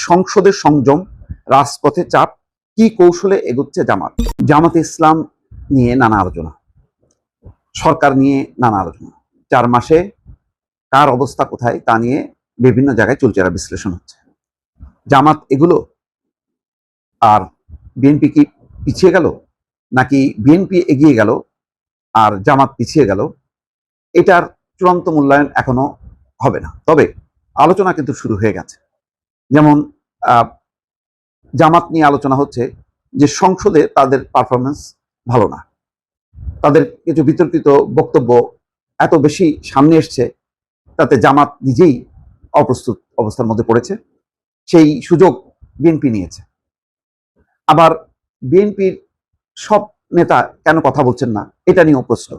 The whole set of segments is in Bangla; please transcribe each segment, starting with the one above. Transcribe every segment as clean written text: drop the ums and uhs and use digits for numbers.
সংসদের সংযম, রাজপথে চাপ, কি কৌশলে এগোচ্ছে জামাত। জামাতে ইসলাম নিয়ে নানা আলোচনা, সরকার নিয়ে নানা আলোচনা, 4 মাসে কার অবস্থা কোথায় তা নিয়ে বিভিন্ন জায়গায় চুলচেরা বিশ্লেষণ হচ্ছে। জামাত এগুলো, আর বিএনপি কি পিছিয়ে গেল, নাকি বিএনপি এগিয়ে গেল আর জামাত পিছিয়ে গেল, এটার চূড়ান্ত মূল্যায়ন এখনো হবে না। তবে আলোচনা কিন্তু শুরু হয়ে গেছে। যেমন জামাত নিয়ে আলোচনা হচ্ছে যে সংসদে তাদের পারফরমেন্স ভালো না, তাদের কিছু বিতর্কিত বক্তব্য এত বেশি সামনে এসছে, তাতে জামাত নিজেই অপ্রস্তুত অবস্থার মধ্যে পড়েছে। সেই সুযোগ বিএনপি নিয়েছে। আবার বিএনপির সব নেতা কেন কথা বলছেন না, এটা নিয়েও প্রশ্ন।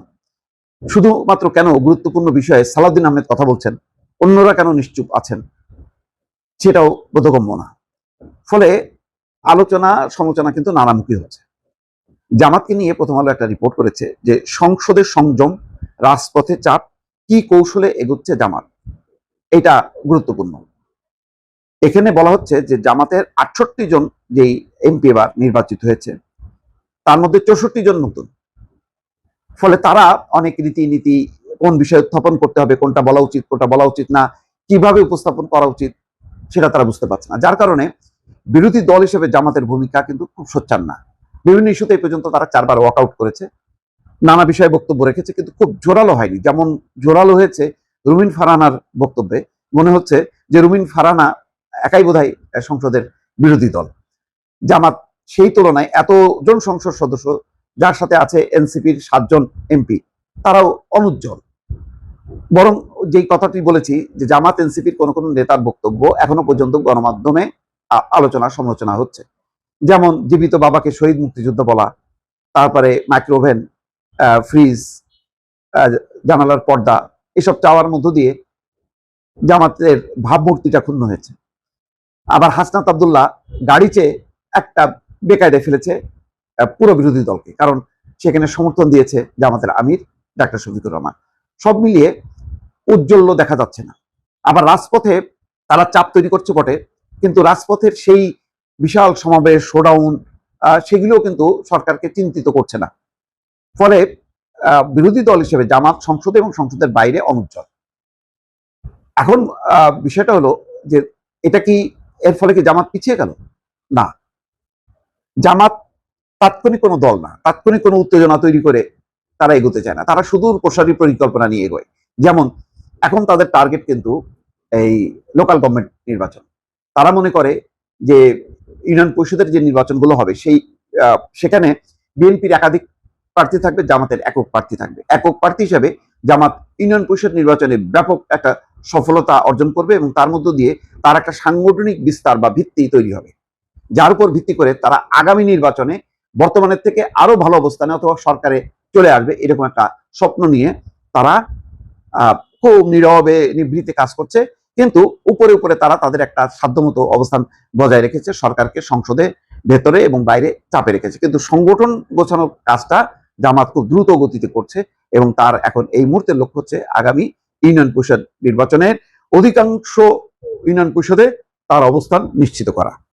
শুধুমাত্র কেন গুরুত্বপূর্ণ বিষয়ে সালাউদ্দিন আহমেদ কথা বলছেন, অন্যরা কেন নিশ্চুপ আছেন, সেটাও বোধগম্য না। ফলে আলোচনা সমালোচনা কিন্তু নানামুখী হচ্ছে। জামাতকে নিয়ে প্রথম আলো একটা রিপোর্ট করেছে যে সংসদের সংযম, রাজপথে চাপ, কি কৌশলে এগোচ্ছে জামাত। এটা গুরুত্বপূর্ণ। এখানে বলা হচ্ছে যে জামাতের 68 জন যেই এমপি এবার নির্বাচিত হয়েছে, তার মধ্যে 64 জন নতুন। ফলে তারা অনেক রীতিনীতি, কোন বিষয়ে উত্থাপন করতে হবে, কোনটা বলা উচিত, কোনটা বলা উচিত না, কিভাবে উপস্থাপন করা উচিত, সেটা তারা বুঝতে পারছে না। যার কারণে বিরোধী দল হিসেবে জামাতের ভূমিকা কিন্তু খুব সোচ্চার না। বিভিন্ন ইস্যুতে এই পর্যন্ত তারা 4 বার ওয়াকআউট করেছে, নানা বিষয়ে বক্তব্য রেখেছে, কিন্তু খুব জোরালো হয়নি। যেমন জোরালো হয়েছে রুমিন ফারহানার বক্তব্যে। মনে হচ্ছে যে রুমিন ফারহানা একাই বোধহয় সংসদের বিরোধী দল। জামাত সেই তুলনায় এতজন সংসদ সদস্য, যার সাথে আছে এনসিপির 7 জন এমপি, তারাও অনুজ্জ্বল। বরং যেই কথাটি বলেছি যে জামাত এনসিপির কোন কোন নেতার বক্তব্য এখনো পর্যন্ত গণমাধ্যমে আলোচনা সমালোচনা হচ্ছে। যেমন জীবিত বাবাকে শহীদ মুক্তিযুদ্ধ বলা, তারপরে মাইক্রোওভেন, ফ্রিজ, জানালার পর্দা, এসব চাওয়ার মধ্য দিয়ে জামাতের ভাবমূর্তিটা ক্ষুণ্ণ হয়েছে। আবার হাসনাত আব্দুল্লাহ গাড়ি চেয়ে একটা বেকায়দায় ফেলেছে পুরো বিরোধী দলকে, কারণ সেখানে সমর্থন দিয়েছে জামাতের আমির ডাক্তার শফিকুর রহমান। সব মিলিয়ে উজ্জ্বল্য দেখা যাচ্ছে না। আবার রাজপথে তারা চাপ তৈরি করছে বটে, কিন্তু রাজপথের সেই বিশাল সমাবেশ, শোডাউন, সেগুলোও কিন্তু সরকারকে চিন্তিত করছে না। ফলে বিরোধী দল হিসেবে জামাত সংসদে এবং সংসদের বাইরে অনুজ্জ্বল। এখন বিষয়টা হলো যে এটা কি, এর ফলে কি জামাত পিছিয়ে গেল? না, জামাত তাৎক্ষণিক কোনো দল না, তাৎক্ষণিক কোনো উত্তেজনা তৈরি করে তারা এগোতে চায় না। তারা সুদূর প্রসারী পরিকল্পনা নিয়ে এগোয়। যেমন এখন তাদের টার্গেট কিন্তু এই লোকাল গভর্নমেন্ট নির্বাচন। তারা মনে করে যে ইউনিয়ন পরিষদের যে নির্বাচনগুলো হবে, সেখানে বিএনপির একাধিক প্রার্থী থাকবে, জামাতের একক প্রার্থী থাকবে। একক প্রার্থী হিসেবে জামাত ইউনিয়ন পরিষদ নির্বাচনে ব্যাপক একটা সফলতা অর্জন করবে এবং তার মধ্য দিয়ে তার একটা সাংগঠনিক বিস্তার বা ভিত্তি তৈরি হবে, যার উপর ভিত্তি করে তারা আগামী নির্বাচনে বর্তমানের থেকে আরো ভালো অবস্থানে অথবা সরকারে চলে আসবে, এরকম একটা স্বপ্ন নিয়ে তারা খুব নীরবে নিভৃতে কাজ করছে। কিন্তু উপরে উপরে তারা তাদের একটা সাধ্যমতো অবস্থান বজায় রেখেছে, সরকারকে সংসদে ভেতরে এবং বাইরে চাপে রেখেছে। কিন্তু সংগঠন গোছানোর কাজটা জামাত খুব দ্রুত গতিতে করছে এবং তার এখন এই মুহূর্তের লক্ষ্য হচ্ছে আগামী ইউনিয়ন পরিষদ নির্বাচনের অধিকাংশ ইউনিয়ন পরিষদে তার অবস্থান নিশ্চিত করা।